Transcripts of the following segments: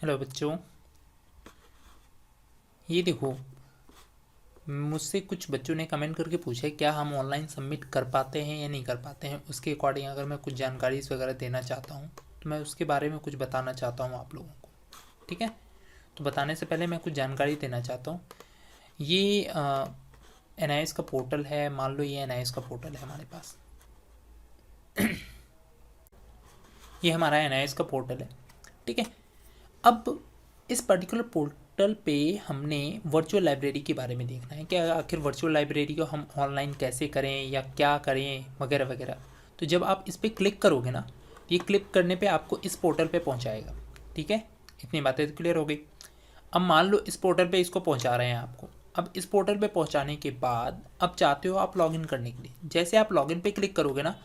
Hello बच्चों, ये देखो, मुझसे कुछ बच्चों ने कमेंट करके पूछा है क्या हम ऑनलाइन सबमिट कर पाते हैं या नहीं कर पाते हैं। उसके अकॉर्डिंग अगर मैं कुछ जानकारी वगैरह देना चाहता हूँ तो मैं उसके बारे में कुछ बताना चाहता हूँ आप लोगों को। ठीक है, तो बताने से पहले मैं कुछ जानकारी देना चाहता हूँ। ये NIS का पोर्टल है। मान लो ये NIS का पोर्टल है हमारे पास। ये हमारा NIS का पोर्टल है। ठीक है, अब इस पर्टिकुलर पोर्टल पे हमने वर्चुअल लाइब्रेरी के बारे में देखना है कि आखिर वर्चुअल लाइब्रेरी को हम ऑनलाइन कैसे करें या क्या करें वगैरह वगैरह। तो जब आप इस पर क्लिक करोगे ना, ये क्लिक करने पे आपको इस पोर्टल पे पहुंचाएगा। ठीक है, इतनी बातें तो क्लियर हो गई। अब मान लो इस पोर्टल पे इसको पहुंचा रहे हैं आपको। अब इस पोर्टल पे पहुंचाने के बाद अब चाहते हो आप लॉगिन करने के लिए। जैसे आप लॉगिन पे क्लिक करोगे ना,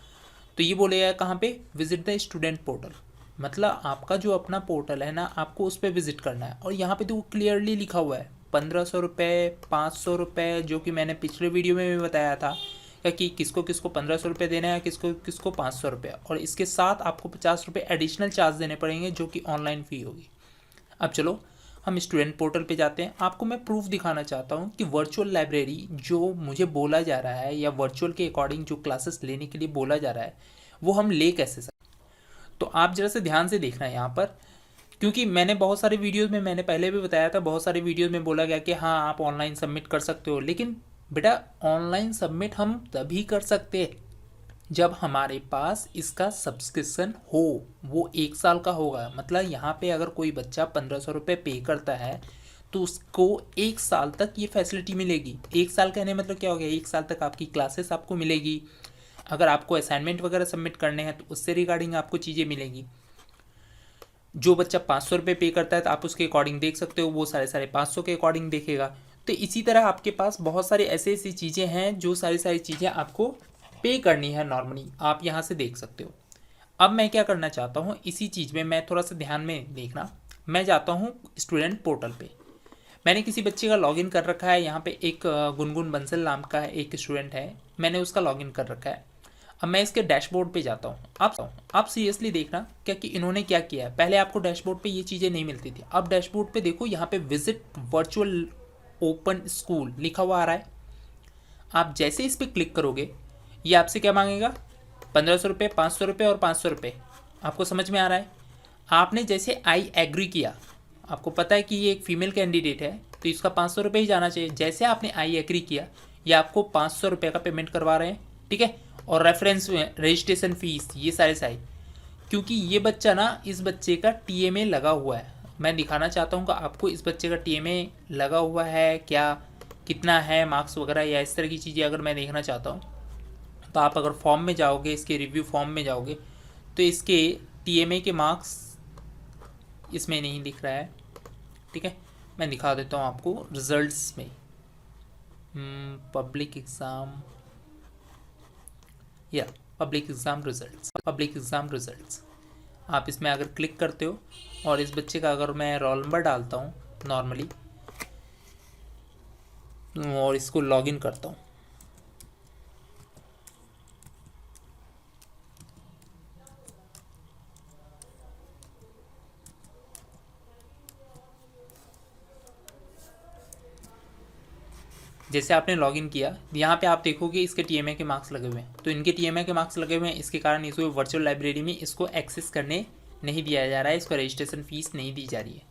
तो ये बोलेगा कहाँ पे, विजिट द स्टूडेंट पोर्टल। मतलब आपका जो अपना पोर्टल है ना, आपको उस पर विजिट करना है। और यहाँ पे तो क्लियरली लिखा हुआ है 1500 रुपये, 500 रुपये, जो कि मैंने पिछले वीडियो में भी बताया था कि किसको किसको 1500 रुपये देना है, किसको किसको 500 रुपये। और इसके साथ आपको 50 रुपये एडिशनल चार्ज देने पड़ेंगे, जो कि ऑनलाइन फ़ी होगी। अब चलो हम स्टूडेंट पोर्टल पे जाते हैं। आपको मैं प्रूफ दिखाना चाहता हूँ कि वर्चुअल लाइब्रेरी जो मुझे बोला जा रहा है या वर्चुअल के अकॉर्डिंग जो क्लासेस लेने के लिए बोला जा रहा है वो हम ले कैसे सकते। तो आप जरा से ध्यान से देखना है यहाँ पर, क्योंकि मैंने बहुत सारे वीडियोस में, मैंने पहले भी बताया था, बहुत सारे वीडियोस में बोला गया कि हाँ आप ऑनलाइन सबमिट कर सकते हो। लेकिन बेटा ऑनलाइन सबमिट हम तभी कर सकते हैं जब हमारे पास इसका सब्सक्रिप्शन हो, वो 1 साल का होगा। मतलब यहाँ पे अगर कोई बच्चा 1500 रुपये पे करता है तो उसको 1 साल तक ये फैसिलिटी मिलेगी। 1 साल कहने मतलब क्या हो गया, 1 साल तक आपकी क्लासेस आपको मिलेगी। अगर आपको असाइनमेंट वगैरह सबमिट करने हैं तो उससे रिगार्डिंग आपको चीज़ें मिलेगी। जो बच्चा 500 रुपये पे करता है तो आप उसके अकॉर्डिंग देख सकते हो, वो साढ़े साढ़े 500 के अकॉर्डिंग देखेगा। तो इसी तरह आपके पास बहुत सारी ऐसी ऐसी चीज़ें हैं जो सारी सारी चीज़ें आपको पे करनी है नॉर्मली, आप यहाँ से देख सकते हो। अब मैं क्या करना चाहता हूँ, इसी चीज़ में मैं थोड़ा सा ध्यान में देखना। मैं जाता हूँ स्टूडेंट पोर्टल पे। मैंने किसी बच्चे का लॉगिन कर रखा है। यहाँ पे एक गुनगुन बंसल नाम का एक स्टूडेंट है, मैंने उसका लॉगिन कर रखा है। अब मैं इसके डैशबोर्ड पे जाता हूँ। आप सीरियसली देखना क्या कि इन्होंने क्या किया है। पहले आपको डैशबोर्ड पे ये चीज़ें नहीं मिलती थी। अब डैशबोर्ड पे देखो, यहाँ पे विजिट वर्चुअल ओपन स्कूल लिखा हुआ आ रहा है। आप जैसे इस पर क्लिक करोगे ये आपसे क्या मांगेगा, 1500 रुपये, 500 रुपये और 500 रुपये। आपको समझ में आ रहा है। आपने जैसे आई एग्री किया, आपको पता है कि ये एक फीमेल कैंडिडेट है तो इसका 500 रुपये ही जाना चाहिए। जैसे आपने आई एग्री किया, ये आपको 500 रुपये का पेमेंट करवा रहे हैं। ठीक है, और रेफरेंस में रजिस्ट्रेशन फीस ये सारे सारे, क्योंकि ये बच्चा ना, इस बच्चे का TMA लगा हुआ है। मैं दिखाना चाहता हूँ कि आपको इस बच्चे का TMA लगा हुआ है क्या, कितना है मार्क्स वगैरह, या इस तरह की चीज़ें अगर मैं देखना चाहता हूँ तो आप अगर फॉर्म में जाओगे, इसके रिव्यू फॉर्म में जाओगे तो इसके TMA के मार्क्स इसमें नहीं दिख रहा है। ठीक है, मैं दिखा देता हूँ आपको रिजल्ट्स में। पब्लिक एग्ज़ाम या पब्लिक एग्ज़ाम रिजल्ट्स, आप इसमें अगर क्लिक करते हो और इस बच्चे का अगर मैं रोल नंबर डालता हूँ नॉर्मली और इसको लॉगिन करता हूँ, जैसे आपने लॉगिन किया यहाँ पे आप देखोगे इसके TMA के मार्क्स लगे हुए हैं। तो इनके TMA के मार्क्स लगे हुए हैं, इसके कारण इसको वर्चुअल लाइब्रेरी में इसको एक्सेस करने नहीं दिया जा रहा है, इसको रजिस्ट्रेशन फीस नहीं दी जा रही है।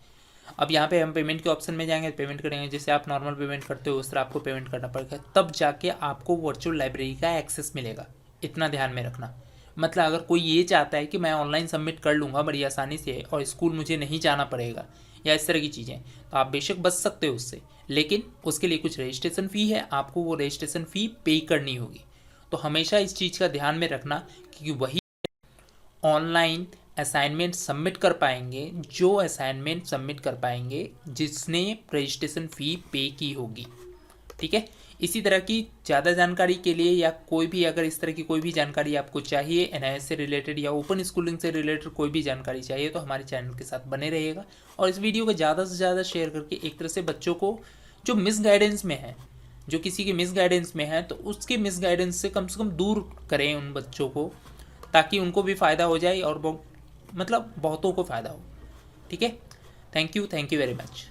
अब यहाँ पे हम पेमेंट के ऑप्शन में जाएंगे, पेमेंट करेंगे। जैसे आप नॉर्मल पेमेंट करते हो उस तरह आपको पेमेंट करना पड़ेगा, तब जाके आपको वर्चुअल लाइब्रेरी का एक्सेस मिलेगा। इतना ध्यान में रखना। मतलब अगर कोई ये चाहता है कि मैं ऑनलाइन सबमिट कर लूँगा बड़ी आसानी से और स्कूल मुझे नहीं जाना पड़ेगा या इस तरह की चीज़ें, तो आप बेशक बच सकते हो उससे, लेकिन उसके लिए कुछ रजिस्ट्रेशन फ़ी है, आपको वो रजिस्ट्रेशन फ़ी पे करनी होगी। तो हमेशा इस चीज़ का ध्यान में रखना, क्योंकि वही ऑनलाइन असाइनमेंट सबमिट कर पाएंगे जो असाइनमेंट सबमिट कर पाएंगे जिसने रजिस्ट्रेशन फ़ी पे की होगी। ठीक है, इसी तरह की ज़्यादा जानकारी के लिए या कोई भी अगर इस तरह की कोई भी जानकारी आपको चाहिए, NIS से रिलेटेड या ओपन स्कूलिंग से रिलेटेड कोई भी जानकारी चाहिए, तो हमारे चैनल के साथ बने रहिएगा। और इस वीडियो को ज़्यादा से ज़्यादा शेयर करके एक तरह से बच्चों को जो मिसगाइडेंस में है, जो किसी के मिसगाइडेंस में है, तो उसके मिसगाइडेंस से कम दूर करें उन बच्चों को, ताकि उनको भी फ़ायदा हो जाए और मतलब बहुतों को फ़ायदा हो। ठीक है, थैंक यू वेरी मच।